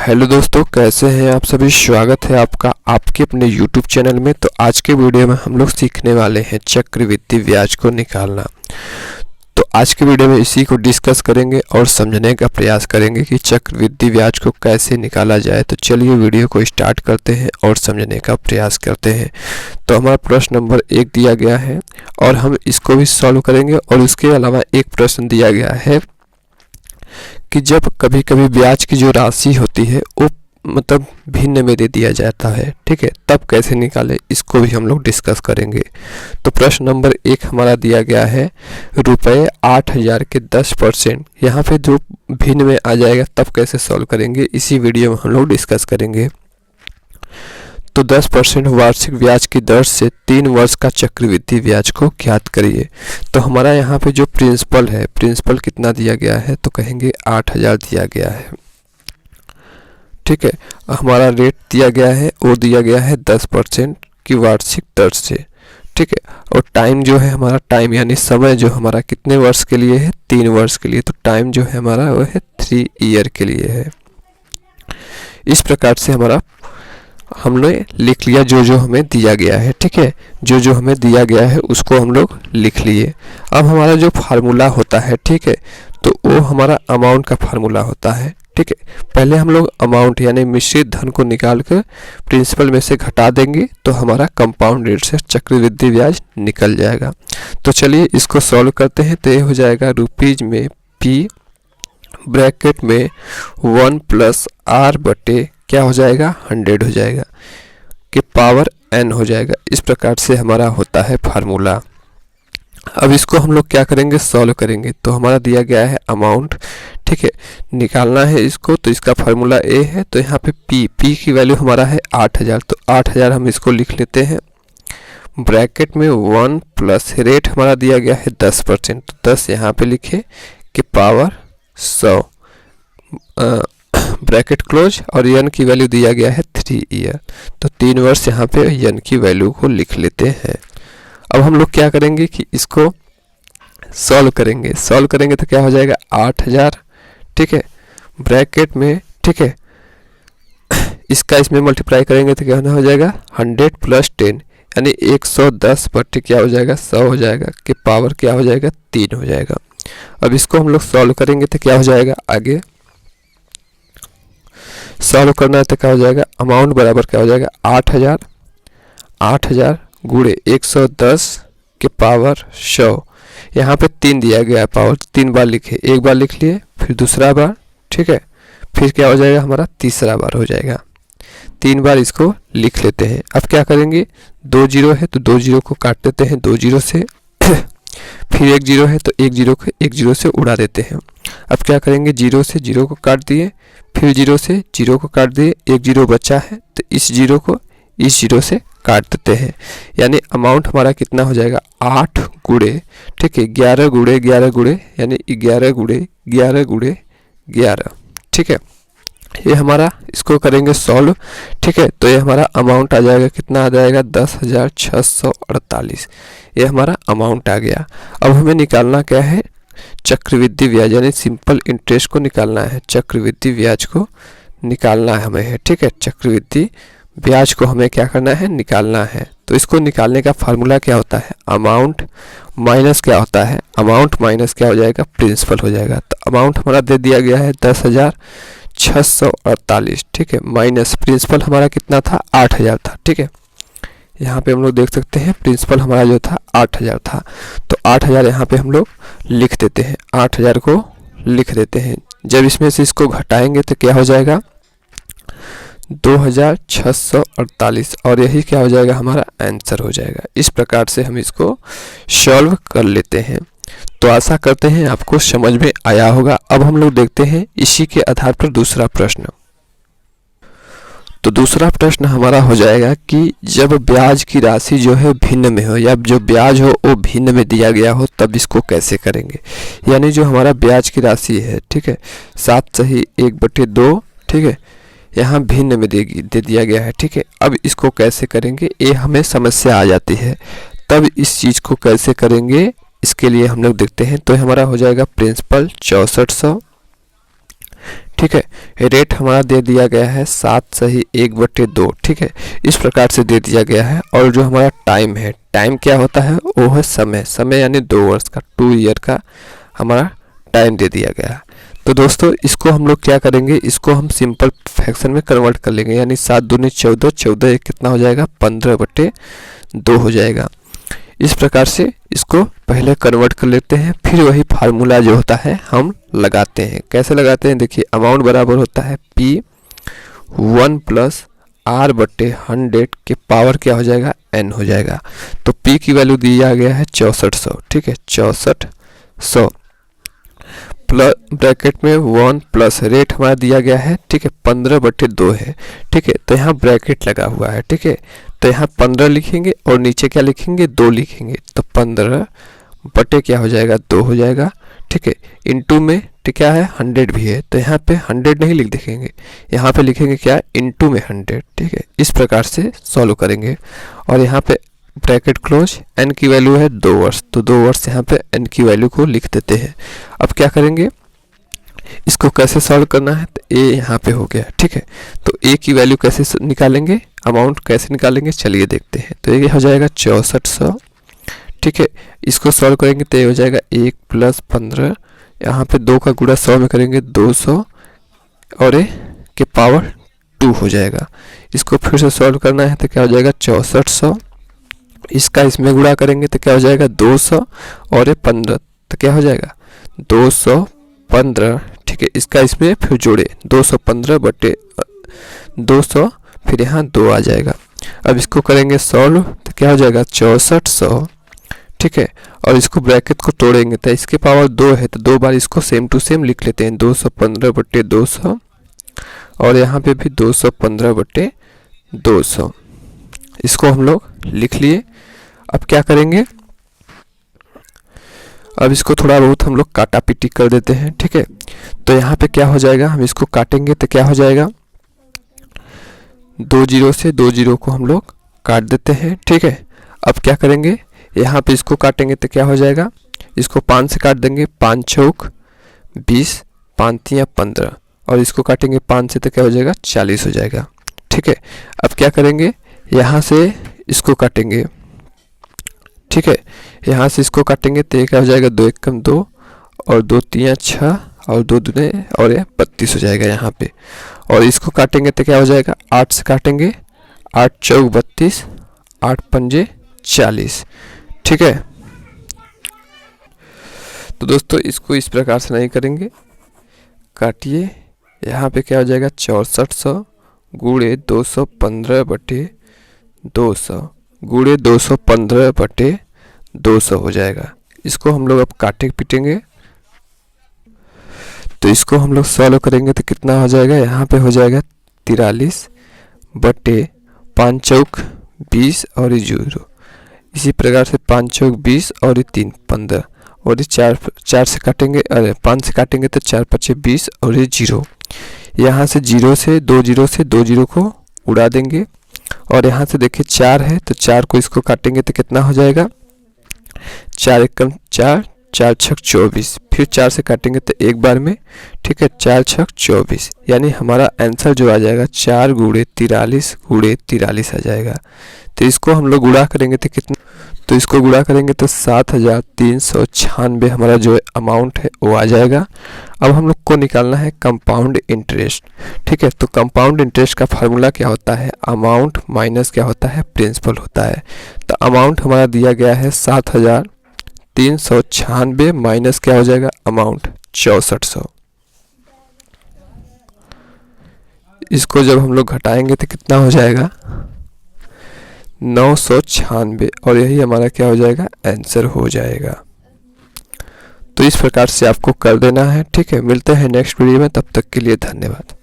Hello दोस्तों, कैसे हैं आप सभी। स्वागत है आपका आपके अपने YouTube चैनल में। तो आज के वीडियो में हम लोग सीखने वाले हैं चक्रवृद्धि ब्याज को निकालना। तो आज के वीडियो में इसी को डिस्कस करेंगे और समझने का प्रयास करेंगे कि चक्रवृद्धि ब्याज को कैसे निकाला जाए। तो चलिए वीडियो को स्टार्ट करते हैं और समझने का प्रयास करते हैं। तो हमारा प्रश्न नंबर 1 दिया गया है और हम इसको भी सॉल्व करेंगे। और उसके अलावा एक प्रश्न दिया गया है कि जब कभी कभी ब्याज की जो राशि होती है वो मतलब भिन्न में दे दिया जाता है, ठीक है, तब कैसे निकाले, इसको भी हम लोग डिस्कस करेंगे। तो प्रश्न नंबर 1 हमारा दिया गया है रुपये 8,000 के 10%। यहाँ पे जो भिन्न में आ जाएगा तब कैसे सॉल्व करेंगे, इसी वीडियो में हम लोग डिस्कस करेंगे। तो 10% वार्षिक ब्याज की दर से 3 वर्ष का चक्रवृद्धि ब्याज को ज्ञात करिए। तो हमारा यहाँ पे जो प्रिंसिपल है, प्रिंसिपल कितना दिया गया है, तो कहेंगे 8,000 दिया गया है, ठीक है। हमारा रेट दिया गया है, वो दिया गया है 10% की वार्षिक दर से, ठीक है। और टाइम जो है हमारा, टाइम यानी समय जो हमारा कितने वर्ष के लिए है, 3 वर्ष के लिए। तो टाइम जो है हमारा वो है 3 ईयर के लिए है। इस प्रकार से हमारा हमने लिख लिया जो जो हमें दिया गया है, ठीक है। जो जो हमें दिया गया है उसको हम लोग लिख लिए। अब हमारा जो फार्मूला होता है, ठीक है, तो वो हमारा अमाउंट का फार्मूला होता है, ठीक है। पहले हम लोग अमाउंट यानी मिश्रित धन को निकाल कर प्रिंसिपल में से घटा देंगे तो हमारा कंपाउंड रेट से चक्रवृद्धि ब्याज निकल जाएगा। तो चलिए इसको सॉल्व करते हैं। तो ये हो जाएगा रुपीज में P ब्रैकेट में 1 + R बटे क्या हो जाएगा, 100 हो जाएगा कि पावर n हो जाएगा। इस प्रकार से हमारा होता है फार्मूला। अब इसको हम लोग क्या करेंगे, सॉल्व करेंगे। तो हमारा दिया गया है अमाउंट, ठीक है, निकालना है इसको। तो इसका फार्मूला A है। तो यहाँ पे P की वैल्यू हमारा है 8,000। तो 8,000 हम इसको लिख लेते हैं ब्रैकेट में 1 + रेट हमारा दिया गया है 10%। तो 10 यहाँ पे लिखे कि पावर 100 ब्रैकेट क्लोज। और यन की वैल्यू दिया गया है 3 ईयर। तो 3 वर्ष यहाँ पे यन की वैल्यू को लिख लेते हैं। अब हम लोग क्या करेंगे कि इसको सॉल्व करेंगे। सॉल्व करेंगे तो क्या हो जाएगा 8,000, ठीक है, ब्रैकेट में, ठीक है, इसका इसमें मल्टीप्लाई करेंगे तो क्या हो जाएगा 100 + 10 यानी 110 बटे क्या हो जाएगा 100 हो जाएगा कि पावर क्या हो जाएगा 3 हो जाएगा। अब इसको हम लोग सॉल्व करेंगे तो क्या हो जाएगा, आगे सॉल्व करना है तो क्या हो जाएगा, अमाउंट बराबर क्या हो जाएगा 8,000 गुणे 110 के पावर 100। यहाँ पे 3 दिया गया है पावर, 3 बार लिखे, एक बार लिख लिए, फिर दूसरा बार, ठीक है, फिर क्या हो जाएगा हमारा तीसरा बार हो जाएगा। 3 बार इसको लिख लेते हैं। अब क्या करेंगे, 2 जीरो है तो 2 जीरो को काट देते हैं 2 जीरो से फिर 1 जीरो है तो 1 जीरो को 1 जीरो से उड़ा देते हैं। अब क्या करेंगे, 0 से 0 को काट दिए, फिर 0 से 0 को काट दिए, 1 जीरो बचा है तो इस 0 को इस 0 से काट देते हैं। यानी अमाउंट हमारा कितना हो जाएगा 8 गुणे, ठीक है, 11 गुणे 11 गुणे यानी 11 गुणे 11 गुणे 11, ठीक है। ये हमारा इसको करेंगे सॉल्व, ठीक है। तो ये हमारा अमाउंट आ जाएगा, कितना आ जाएगा 10,648। ये हमारा अमाउंट आ गया। अब हमें निकालना क्या है, चक्रवृद्धि ब्याज यानी सिंपल इंटरेस्ट को निकालना है। चक्रवृद्धि ब्याज को निकालना है हमें, है, ठीक है। चक्रवृद्धि ब्याज को हमें क्या करना है, निकालना है। तो इसको निकालने का फार्मूला क्या होता है, अमाउंट माइनस क्या होता है, अमाउंट माइनस क्या हो जाएगा, प्रिंसिपल हो जाएगा। तो अमाउंट हमारा दे दिया गया है 10,648, ठीक है, माइनस प्रिंसिपल हमारा कितना था 8,000 था, ठीक है। यहाँ पे हम लोग देख सकते हैं प्रिंसिपल हमारा जो था 8,000 था। तो 8,000 यहाँ पे हम लोग लिख देते हैं, 8,000 को लिख देते हैं। जब इसमें से इसको घटाएंगे तो क्या हो जाएगा 2,648 और यही क्या हो जाएगा हमारा आंसर हो जाएगा। इस प्रकार से हम इसको सॉल्व कर लेते हैं। तो आशा करते हैं आपको समझ में आया होगा। अब हम लोग देखते हैं इसी के आधार पर दूसरा प्रश्न। तो दूसरा प्रश्न हमारा हो जाएगा कि जब ब्याज की राशि जो है भिन्न में हो या जो ब्याज हो वो भिन्न में दिया गया हो तब इसको कैसे करेंगे। यानी जो हमारा ब्याज की राशि है, ठीक है, 7/1/2, ठीक है, यहाँ भिन्न में दे दिया गया है, ठीक है। अब इसको कैसे करेंगे, ये हमें समस्या आ जाती है। तब इस चीज़ को कैसे करेंगे इसके लिए हम लोग देखते हैं। तो हमारा हो जाएगा प्रिंसिपल 6400 ठीक है। रेट हमारा दे दिया गया है 7 सही 1/2, ठीक है, इस प्रकार से दे दिया गया है। और जो हमारा टाइम है, टाइम क्या होता है, वो है समय, समय यानी 2 वर्ष का, 2 ईयर का हमारा टाइम दे दिया गया है। तो दोस्तों इसको हम लोग क्या करेंगे, इसको हम सिंपल फ्रैक्शन में कन्वर्ट कर लेंगे, यानी 7 दूनी 14, 14 एक कितना हो जाएगा 15/2 हो जाएगा। इस प्रकार से इसको पहले कन्वर्ट कर लेते हैं, फिर वही फार्मूला जो होता है हम लगाते हैं। कैसे लगाते हैं, देखिए अमाउंट बराबर होता है P1 + R/100 के पावर क्या हो जाएगा n हो जाएगा। तो P की वैल्यू दिया गया है 6400, ठीक है, 6400 प्लस ब्रैकेट में 1 प्लस रेट हमारा दिया गया है, ठीक है, 15/2 है, ठीक है। तो यहाँ ब्रैकेट लगा हुआ है, ठीक है, तो यहाँ 15 लिखेंगे और नीचे क्या लिखेंगे 2 लिखेंगे, तो 15 बटे क्या हो जाएगा 2 हो जाएगा, ठीक है। इनटू में तो क्या है 100 भी है, तो यहाँ पे 100 नहीं लिख देखेंगे, यहाँ पे लिखेंगे क्या इनटू में 100, ठीक है। इस प्रकार से सॉल्व करेंगे और यहाँ पे ब्रैकेट क्लोज, n की वैल्यू है 2 वर्ष, तो 2 वर्ष यहाँ पे n की वैल्यू को लिख देते हैं। अब क्या करेंगे, इसको कैसे सॉल्व करना है, तो a यहाँ पे हो गया, ठीक है। तो a की वैल्यू कैसे निकालेंगे, अमाउंट कैसे निकालेंगे, चलिए देखते हैं। तो ये हो जाएगा 6400, ठीक है। इसको सॉल्व करेंगे तो ये हो जाएगा 1 + 15, यहाँ पे 2 का गुणा 100 में करेंगे 200 और a के पावर 2 हो जाएगा। इसको फिर से सॉल्व करना है तो क्या हो जाएगा 6400, इसका इसमें गुणा करेंगे तो क्या हो जाएगा 200 और ये 15, तो क्या हो जाएगा 215, ठीक है। इसका इसमें फिर जोड़े 215/200, फिर यहाँ 2 आ जाएगा। अब इसको करेंगे सॉल्व तो क्या हो जाएगा 6400, ठीक है। और इसको ब्रैकेट को तोड़ेंगे तो इसके पावर 2 है, तो 2 बार इसको सेम टू सेम लिख लेते हैं, 215/200 और यहाँ पे भी 215/200, इसको हम लोग लिख लिए। अब क्या करेंगे, अब इसको थोड़ा बहुत हम लोग काटा पीटी कर देते हैं, ठीक है। तो यहाँ पे क्या हो जाएगा, हम इसको काटेंगे तो क्या हो जाएगा 2 0 से 2 0 को हम लोग काट देते हैं, ठीक है। अब क्या करेंगे, यहाँ पे इसको काटेंगे तो क्या हो जाएगा, इसको 5 से काट देंगे, 5 चौक 20, 5 तियां 15 और इसको काटेंगे 5 से तो क्या हो जाएगा 40 हो जाएगा, ठीक है। अब क्या करेंगे, यहाँ से इसको काटेंगे, ठीक है, यहाँ से इसको काटेंगे तो ये क्या हो जाएगा 2 एकम 2 और 2 तियां 6 और 2 दूने और ये 32 हो जाएगा यहाँ पे। और इसको काटेंगे तो क्या हो जाएगा 8 से काटेंगे, 8 चौक 32, 8 पंजे 40, ठीक है। तो दोस्तों इसको इस प्रकार से नहीं करेंगे, काटिए, यहाँ पे क्या हो जाएगा 6400 गुणे 215/200 गुणे 215/200 हो जाएगा। इसको हम लोग अब काटे पीटेंगे, तो इसको हम लोग सॉल्व करेंगे तो कितना हो जाएगा, यहाँ पे हो जाएगा 43/5 चौक 20 और 0, इसी प्रकार से 5 चौक 20 और 3 15 और ये 4 से काटेंगे, अरे 5 से काटेंगे तो 4 5 20 और ये 0, यहाँ से 0 से 2 0 को उड़ा देंगे और यहाँ से देखिए 4 है तो 4 को इसको काटेंगे तो कितना हो जाएगा 4 एकम 4, 4 छक 24, फिर 4 से काटेंगे तो एक बार में, ठीक है, 4 छक 24, यानी हमारा आंसर जो आ जाएगा 4 गुणे 43 आ जाएगा। तो इसको हम लोग गुणा करेंगे तो कितना, तो इसको गुणा करेंगे तो 7396 हमारा जो अमाउंट है वो आ जाएगा। अब हम लोग को निकालना है कंपाउंड इंटरेस्ट, ठीक है। तो कंपाउंड इंटरेस्ट का फार्मूला क्या होता है, अमाउंट माइनस क्या होता है प्रिंसिपल होता है। तो अमाउंट हमारा दिया गया है 7396 माइनस क्या हो जाएगा अमाउंट 6400, इसको जब हम लोग घटाएंगे तो कितना हो जाएगा 996 और यही हमारा क्या हो जाएगा आंसर हो जाएगा। तो इस प्रकार से आपको कर देना है, ठीक है। मिलते हैं नेक्स्ट वीडियो में, तब तक के लिए धन्यवाद।